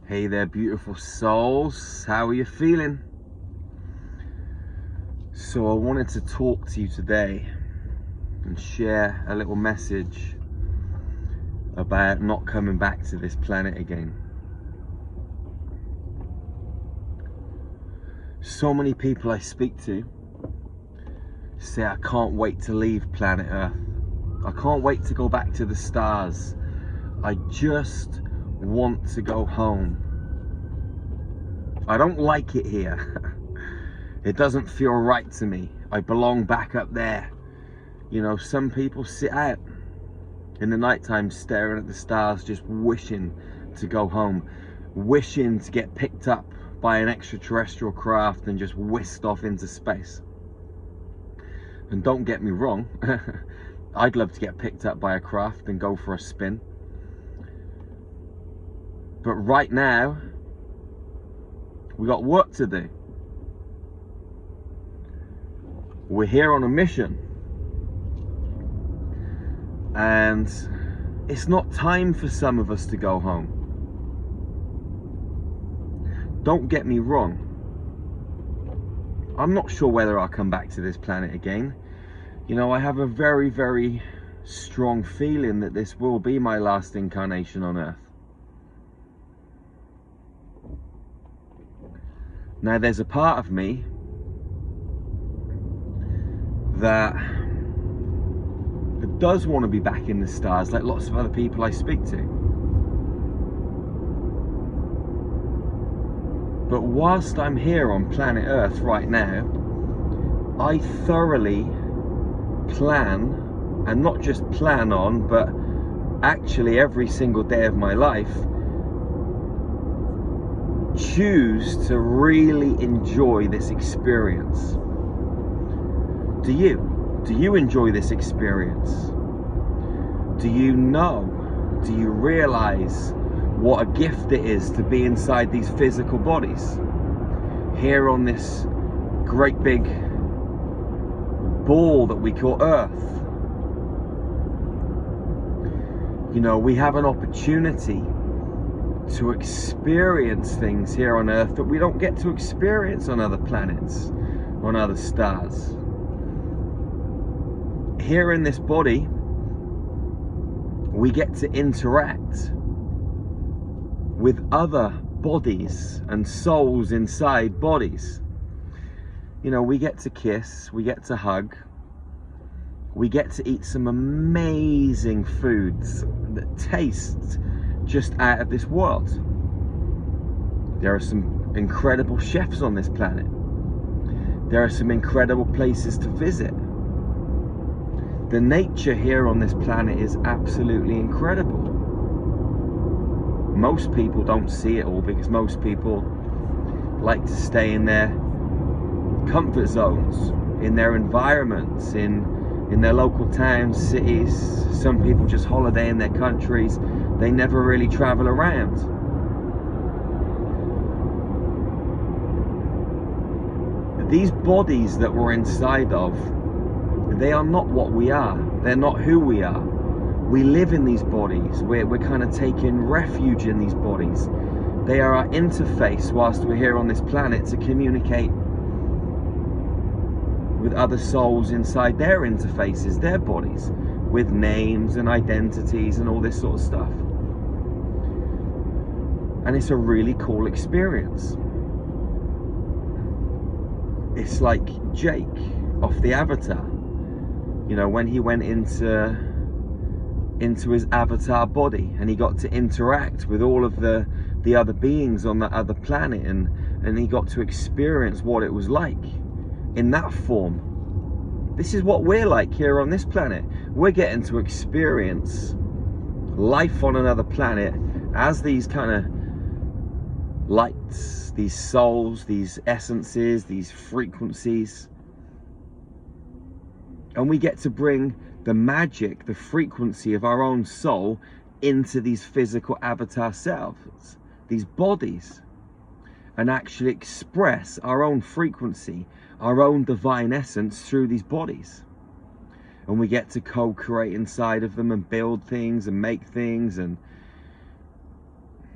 Hey there, beautiful souls. How are you feeling? So I wanted to talk to you today and share a little message about not coming back to this planet again. So many people I speak to say, I can't wait to leave planet Earth. I can't wait to go back to the stars. I just want to go home. I don't like it here. It doesn't feel right to me. I belong back up there. You know, some people sit out in the nighttime staring at the stars, just wishing to go home, wishing to get picked up by an extraterrestrial craft and just whisked off into space. And don't get me wrong, I'd love to get picked up by a craft and go for a spin. But right now, we got work to do. We're here on a mission. And it's not time for some of us to go home. Don't get me wrong. I'm not sure whether I'll come back to this planet again. You know, I have a very, very strong feeling that this will be my last incarnation on Earth. Now, there's a part of me that does want to be back in the stars, like lots of other people I speak to. But whilst I'm here on planet Earth right now, I thoroughly plan, and not just plan on, but actually every single day of my life, choose to really enjoy this experience. Do you enjoy this experience? Do you know, do you realize what a gift it is to be inside these physical bodies? Here on this great big ball that we call Earth. You know, we have an opportunity to experience things here on Earth that we don't get to experience on other planets, on other stars. Here in this body, we get to interact with other bodies and souls inside bodies. You know, we get to kiss, we get to hug, we get to eat some amazing foods that taste just out of this world. There are some incredible chefs on this planet. There are some incredible places to visit. The nature here on this planet is absolutely incredible. Most people don't see it all because most people like to stay in their comfort zones, in their environments, in their local towns, cities. Some people just holiday in their countries. They never really travel around. These bodies that we're inside of, they are not what we are. They're not who we are. We live in these bodies. We're kind of taking refuge in these bodies. They are our interface whilst we're here on this planet to communicate with other souls inside their interfaces, their bodies, with names and identities and all this sort of stuff. And it's a really cool experience. It's like Jake off the Avatar. You know, when he went into his avatar body and he got to interact with all of the other beings on that other planet, and he got to experience what it was like in that form. This is what we're like here on this planet. We're getting to experience life on another planet as these kind of lights, these souls, these essences, these frequencies. And we get to bring the magic, the frequency of our own soul into these physical avatar selves, these bodies, and actually express our own frequency, our own divine essence through these bodies. And we get to co-create inside of them and build things and make things. And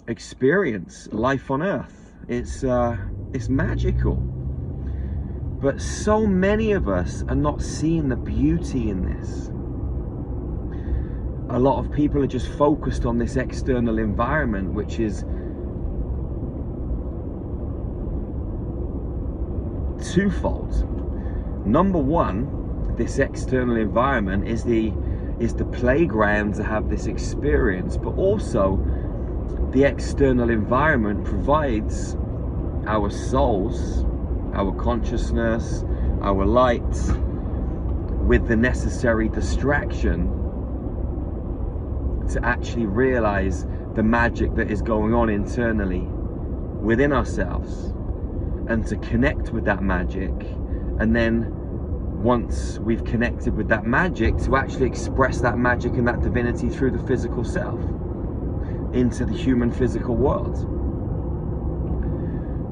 experience life on Earth. It's magical. But so many of us are not seeing the beauty in this. A lot of people are just focused on this external environment, which is twofold. Number one, this external environment is the playground to have this experience, but also the external environment provides our souls, our consciousness, our light with the necessary distraction to actually realize the magic that is going on internally within ourselves, and to connect with that magic, and then once we've connected with that magic, to actually express that magic and that divinity through the physical self into the human physical world.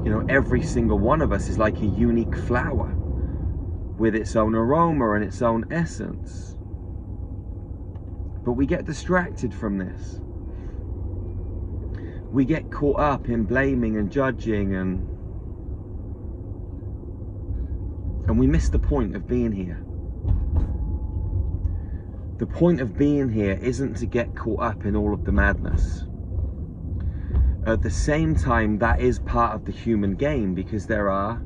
You know, every single one of us is like a unique flower with its own aroma and its own essence. But we get distracted from this. We get caught up in blaming and judging, and we miss the point of being here. The point of being here isn't to get caught up in all of the madness. At the same time, that is part of the human game, because there are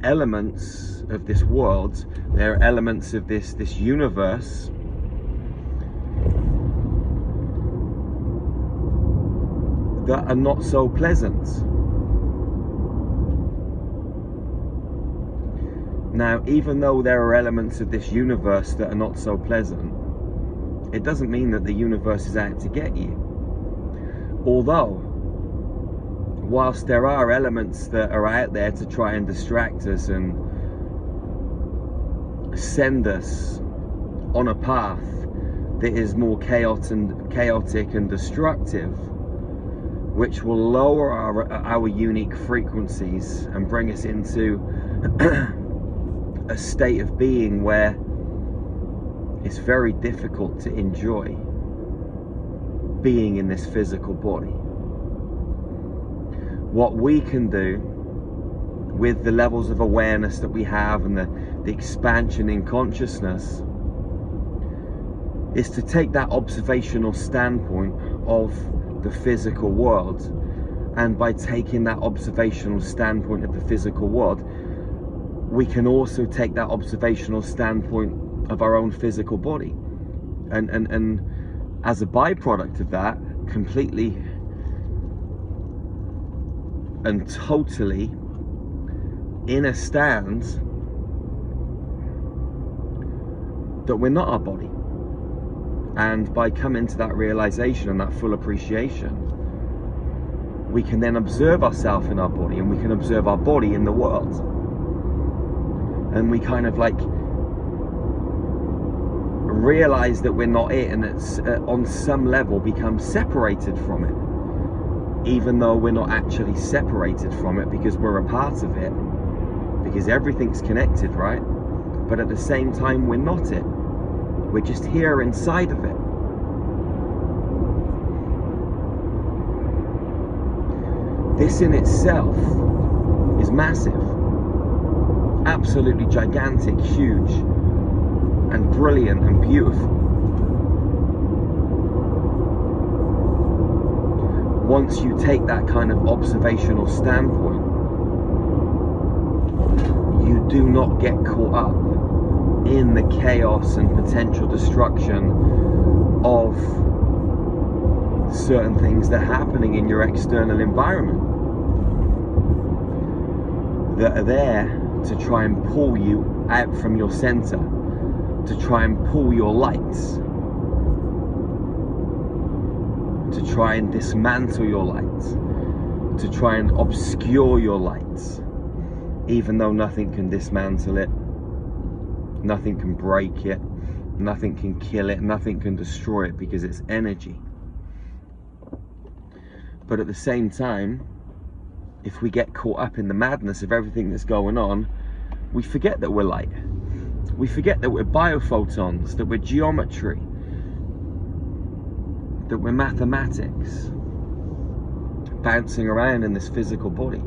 elements of this world, there are elements of this universe that are not so pleasant. Now, even though there are elements of this universe that are not so pleasant, it doesn't mean that the universe is out to get you. Although, whilst there are elements that are out there to try and distract us and send us on a path that is more chaotic and destructive, which will lower our unique frequencies and bring us into a state of being where it's very difficult to enjoy being in this physical body. What we can do with the levels of awareness that we have and the expansion in consciousness is to take that observational standpoint of the physical world, and by taking that observational standpoint of the physical world, we can also take that observational standpoint of our own physical body, and as a byproduct of that, completely and totally understand that we're not our body. And by coming to that realization and that full appreciation, we can then observe ourselves in our body, and we can observe our body in the world. And we kind of like realize that we're not it, and it's on some level become separated from it, even though we're not actually separated from it, because we're a part of it, because everything's connected, right? But at the same time, we're not it. We're just here inside of it. This in itself is massive, absolutely gigantic, huge, and brilliant and beautiful. Once you take that kind of observational standpoint, you do not get caught up in the chaos and potential destruction of certain things that are happening in your external environment, that are there to try and pull you out from your center, to try and pull your lights, to try and dismantle your lights, to try and obscure your lights, even though nothing can dismantle it, nothing can break it, nothing can kill it, nothing can destroy it, because it's energy. But at the same time, if we get caught up in the madness of everything that's going on, we forget that we're light. We forget that we're biophotons, that we're geometry, that we're mathematics. bouncing around in this physical body.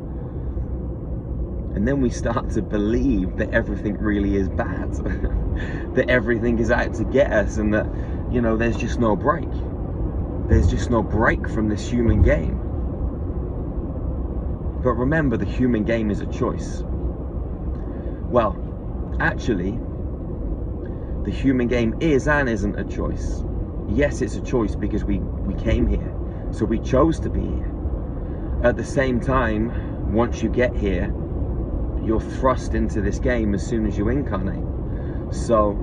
And then we start to believe that everything really is bad, that everything is out to get us, and that, you know, there's just no break. There's just no break from this human game. But remember, the human game is a choice. Well, actually, the human game is and isn't a choice. Yes, it's a choice because we came here, so we chose to be here. At the same time, once you get here, you're thrust into this game as soon as you incarnate. So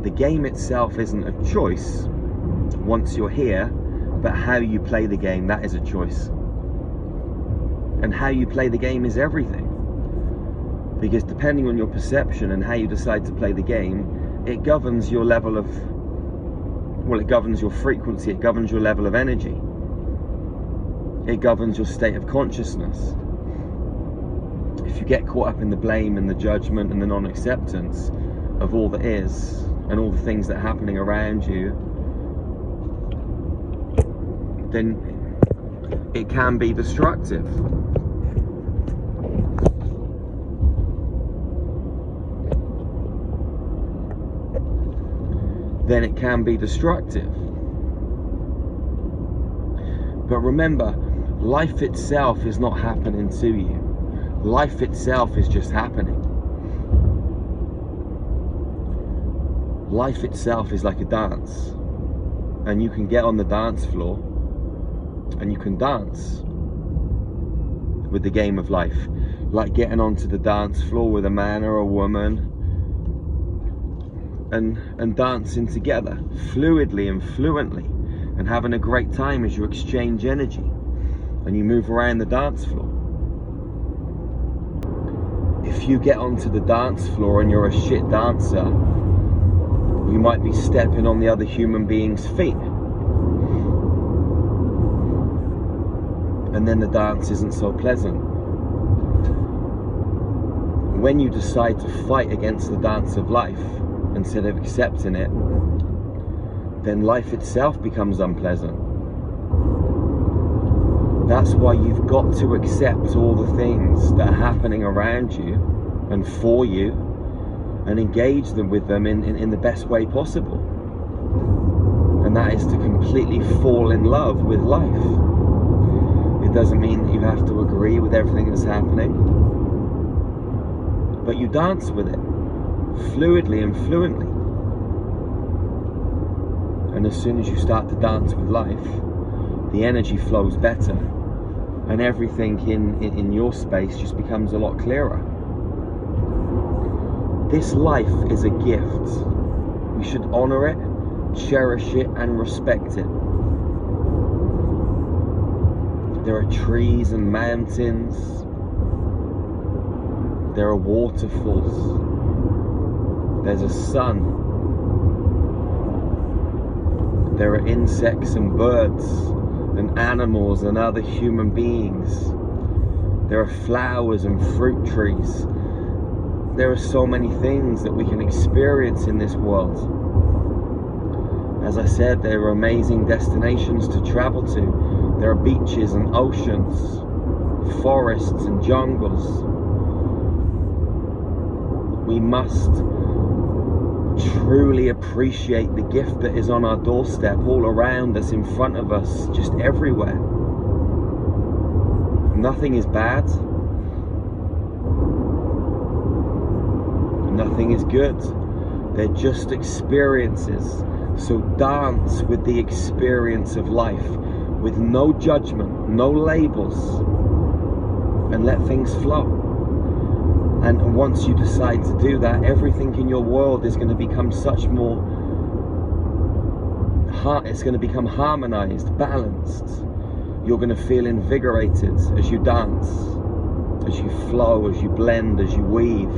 the game itself isn't a choice once you're here, but how you play the game, that is a choice. And how you play the game is everything. Because depending on your perception and how you decide to play the game, it governs your level of, well, it governs your frequency, it governs your level of energy. It governs your state of consciousness. If you get caught up in the blame and the judgment and the non-acceptance of all that is and all the things that are happening around you, then it can be destructive. Then it can be destructive. But remember, life itself is not happening to you. Life itself is just happening. Life itself is like a dance. And you can get on the dance floor and you can dance with the game of life. Like getting onto the dance floor with a man or a woman and dancing together fluidly and fluently, and having a great time as you exchange energy and you move around the dance floor. If you get onto the dance floor and you're a shit dancer, you might be stepping on the other human being's feet, and then the dance isn't so pleasant. When you decide to fight against the dance of life instead of accepting it, then life itself becomes unpleasant. That's why you've got to accept all the things that are happening around you and for you, and engage them with them in the best way possible. And that is to completely fall in love with life. It doesn't mean that you have to agree with everything that's happening, but you dance with it fluidly and fluently. And as soon as you start to dance with life, the energy flows better, and everything in your space just becomes a lot clearer. This life is a gift. We should honor it, cherish it, and respect it. There are trees and mountains. There are waterfalls. There's a sun. There are insects and birds and animals and other human beings. There are flowers and fruit trees. There are so many things that we can experience in this world. As I said, there are amazing destinations to travel to. There are beaches and oceans, forests and jungles. We must truly appreciate the gift that is on our doorstep, all around us, in front of us, just everywhere. Nothing is bad. Nothing is good. They're just experiences. So dance with the experience of life, with no judgment, no labels, and let things flow. And once you decide to do that, everything in your world is going to become such more, it's going to become harmonized, balanced. You're going to feel invigorated as you dance, as you flow, as you blend, as you weave,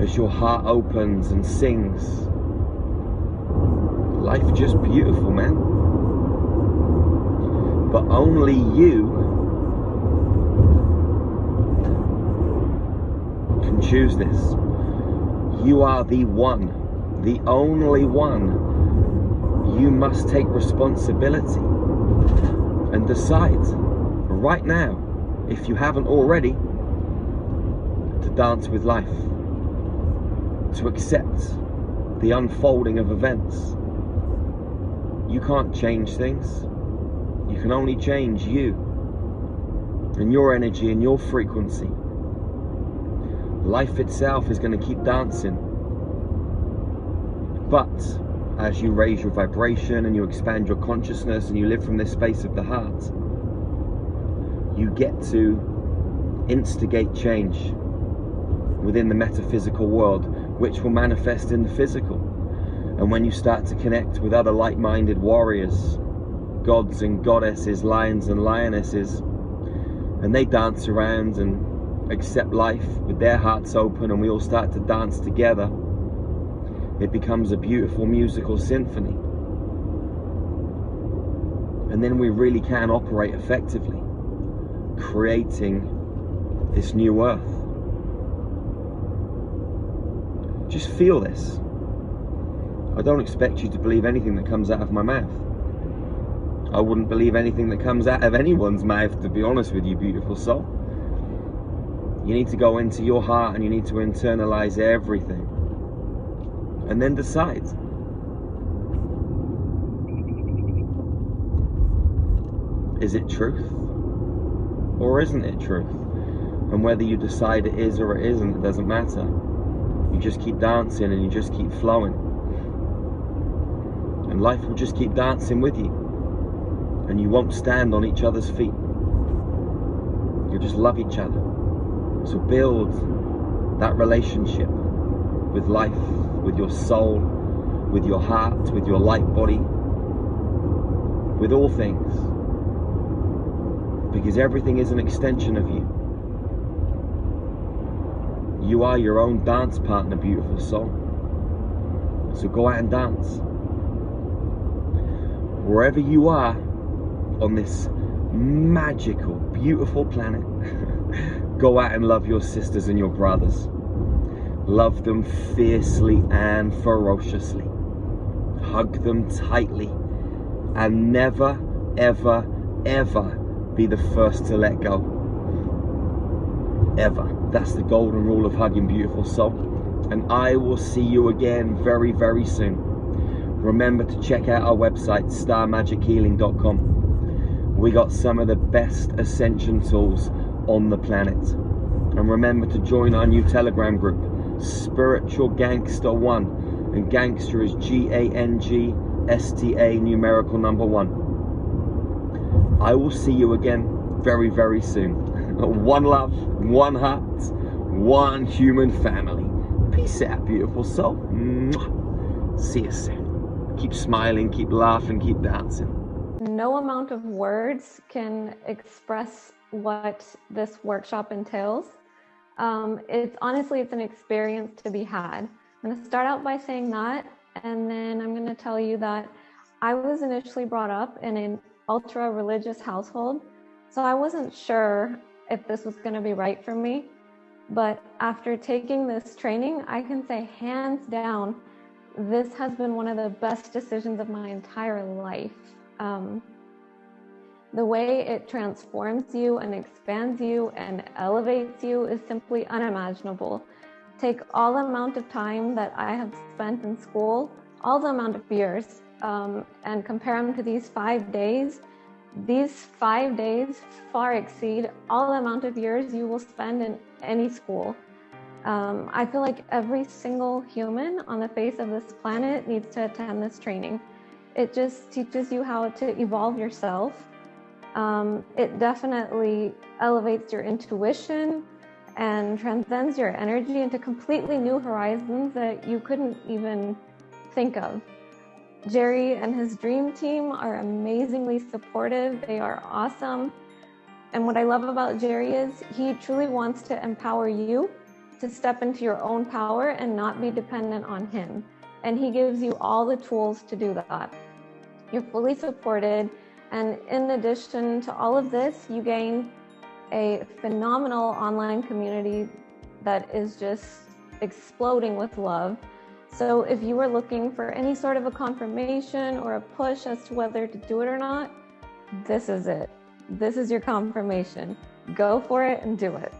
as your heart opens and sings. Life just beautiful, man. But only you can choose this. You are the one, the only one you must take responsibility and decide right now, if you haven't already, to dance with life, to accept the unfolding of events. You can't change things. You can only change you and your energy and your frequency. Life itself is going to keep dancing. But as you raise your vibration and you expand your consciousness and you live from this space of the heart, you get to instigate change within the metaphysical world, which will manifest in the physical. And when you start to connect with other like-minded warriors, gods and goddesses, lions and lionesses, and they dance around and accept life with their hearts open, and we all start to dance together, it becomes a beautiful musical symphony. And then we really can operate effectively, creating this new earth. Just feel this. I don't expect you to believe anything that comes out of my mouth. I wouldn't believe anything that comes out of anyone's mouth, to be honest with you, beautiful soul. You need to go into your heart and you need to internalize everything. And then decide. Is it truth? Or isn't it truth? And whether you decide it is or it isn't, it doesn't matter. You just keep dancing and you just keep flowing. And life will just keep dancing with you. And you won't stand on each other's feet. You'll just love each other. So build that relationship with life, with your soul, with your heart, with your light body, with all things. Because everything is an extension of you. You are your own dance partner, beautiful soul. So go out and dance. Wherever you are on this magical, beautiful planet, go out and love your sisters and your brothers. Love them fiercely and ferociously. Hug them tightly. And never, ever, ever be the first to let go. Ever. That's the golden rule of hugging, beautiful soul. And I will see you again very, very soon. Remember to check out our website, starmagichealing.com. We got some of the best ascension tools on the planet. And remember to join our new Telegram group, Spiritual Gangster 1. And Gangster is Gangsta numerical number 1. I will see you again very, very soon. One love, one heart, one human family. Peace out, beautiful soul. See you soon. Keep smiling, keep laughing, keep dancing. No amount of words can express what this workshop entails. It's an experience to be had. I'm going to start out by saying that, and then I'm going to tell you that I was initially brought up in an ultra religious household, so I wasn't sure if this was going to be right for me. But after taking this training, I can say hands down, this has been one of the best decisions of my entire life. The way it transforms you and expands you and elevates you is simply unimaginable. Take all the amount of time that I have spent in school, all the amount of years, and compare them to these 5 days. These 5 days far exceed all the amount of years you will spend in any school. I feel like every single human on the face of this planet needs to attend this training. It just teaches you how to evolve yourself. It definitely elevates your intuition and transcends your energy into completely new horizons that you couldn't even think of. Jerry and his dream team are amazingly supportive. They are awesome. And what I love about Jerry is he truly wants to empower you to step into your own power and not be dependent on him. And he gives you all the tools to do that. You're fully supported. And in addition to all of this, you gain a phenomenal online community that is just exploding with love. So if you are looking for any sort of a confirmation or a push as to whether to do it or not, this is it. This is your confirmation. Go for it and do it.